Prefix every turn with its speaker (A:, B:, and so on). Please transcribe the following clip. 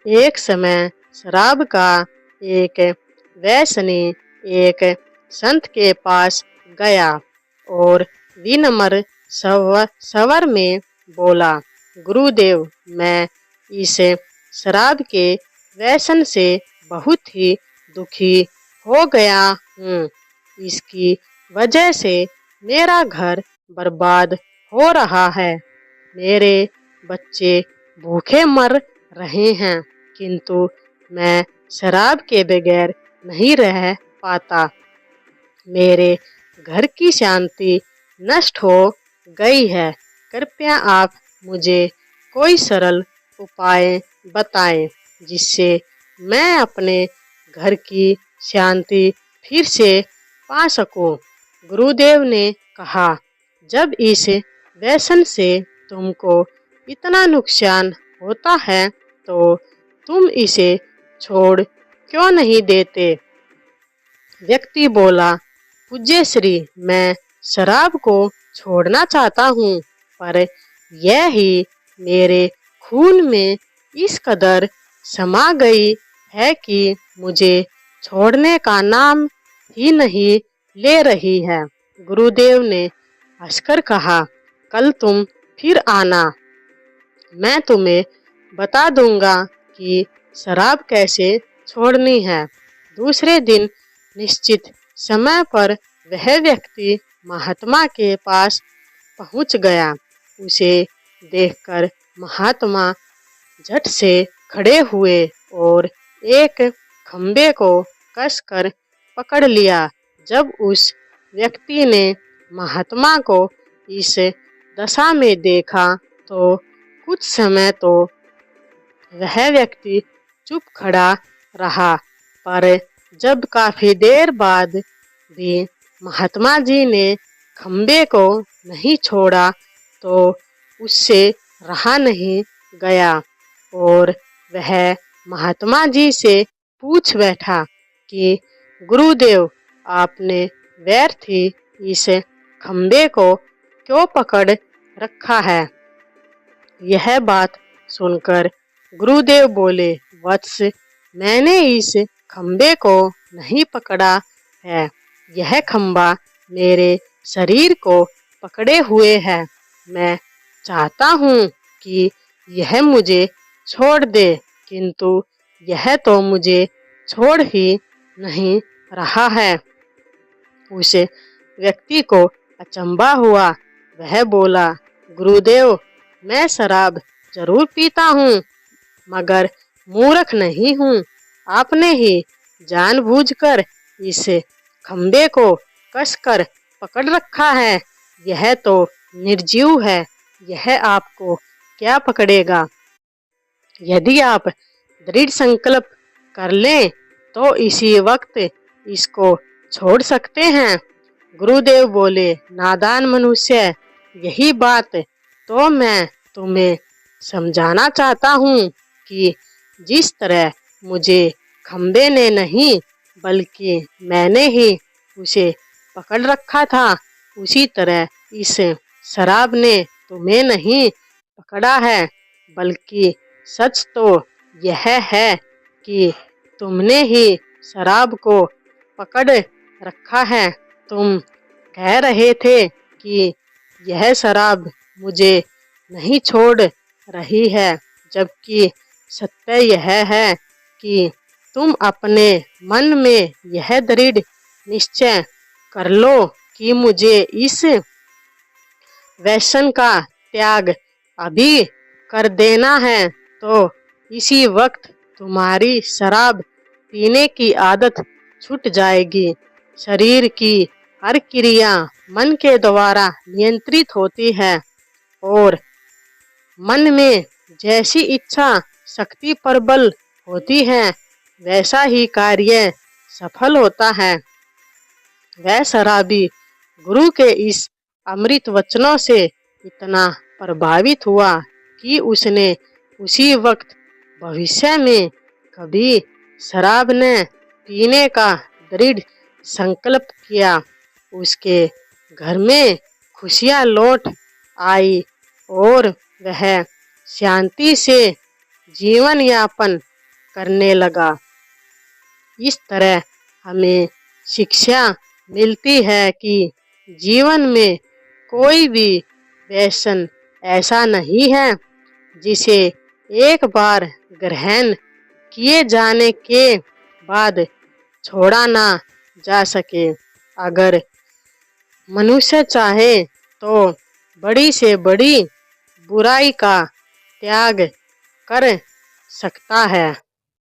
A: एक समय शराब का एक व्यसनी एक संत के पास गया और विनम्र स्वर में बोला, गुरुदेव, मैं इस शराब के व्यसन से बहुत ही दुखी हो गया हूँ। इसकी वजह से मेरा घर बर्बाद हो रहा है। मेरे बच्चे भूखे मर रहे हैं, किंतु मैं शराब के बगैर नहीं रह पाता। मेरे घर की शांति नष्ट हो गई है। कृपया आप मुझे कोई सरल उपाय बताएं जिससे मैं अपने घर की शांति फिर से पा सकूं। गुरुदेव ने कहा, जब इस व्यसन से तुमको इतना नुकसान होता है तो तुम इसे छोड़ क्यों नहीं देते। व्यक्ति बोला, पूज्य श्री, मैं शराब को छोड़ना चाहता हूँ, पर यह ही मेरे खून में इस कदर समा गई है कि मुझे छोड़ने का नाम ही नहीं ले रही है। गुरुदेव ने हंसकर कहा, कल तुम फिर आना, मैं तुम्हें बता दूंगा कि शराब कैसे छोड़नी है। दूसरे दिन निश्चित समय पर वह व्यक्ति महात्मा के पास पहुंच गया। उसे देखकर महात्मा झट से खड़े हुए और एक खंबे को कसकर पकड़ लिया। जब उस व्यक्ति ने महात्मा को इस दशा में देखा तो कुछ समय तो वह व्यक्ति चुप खड़ा रहा, पर जब काफी देर बाद भी महात्मा जी ने खंबे को नहीं छोड़ा तो उससे रहा नहीं गया और वह महात्मा जी से पूछ बैठा कि गुरुदेव, आपने व्यर्थ ही इस खंबे को क्यों पकड़ रखा है। यह बात सुनकर गुरुदेव बोले, वत्स, मैंने इस खंबे को नहीं पकड़ा है। यह खंबा मेरे शरीर को पकड़े हुए है। मैं चाहता हूँ कि यह मुझे छोड़ दे, किंतु यह तो मुझे छोड़ ही नहीं रहा है। उस व्यक्ति को अचंभा हुआ। वह बोला, गुरुदेव, मैं शराब जरूर पीता हूँ, मगर मूर्ख नहीं हूँ। आपने ही जानबूझकर इस खंबे को कसकर पकड़ रखा है। यह तो निर्जीव है, यह आपको क्या पकड़ेगा। यदि आप दृढ़ संकल्प कर लें तो इसी वक्त इसको छोड़ सकते हैं। गुरुदेव बोले, नादान मनुष्य, यही बात तो मैं तुम्हें समझाना चाहता हूँ कि जिस तरह मुझे खंबे ने नहीं बल्कि मैंने ही उसे पकड़ रखा था, उसी तरह इस शराब ने तुम्हें नहीं पकड़ा है, बल्कि सच तो यह है कि तुमने ही शराब को पकड़ रखा है। तुम कह रहे थे कि यह शराब मुझे नहीं छोड़ रही है, जबकि सत्य यह है कि तुम अपने मन में यह दृढ़ निश्चय कर लो कि मुझे इस व्यसन का त्याग अभी कर देना है, तो इसी वक्त तुम्हारी शराब पीने की आदत छूट जाएगी। शरीर की हर क्रिया मन के द्वारा नियंत्रित होती है और मन में जैसी इच्छा शक्ति प्रबल होती है, वैसा ही कार्य सफल होता है। वह शराबी गुरु के इस अमृत वचनों से इतना प्रभावित हुआ कि उसने उसी वक्त भविष्य में कभी शराब न पीने का दृढ़ संकल्प किया। उसके घर में खुशियां लौट आई और वह शांति से जीवन यापन करने लगा। इस तरह हमें शिक्षा मिलती है कि जीवन में कोई भी व्यसन ऐसा नहीं है जिसे एक बार ग्रहण किए जाने के बाद छोड़ा ना जा सके। अगर मनुष्य चाहे तो बड़ी से बड़ी बुराई का त्याग कर सकता है।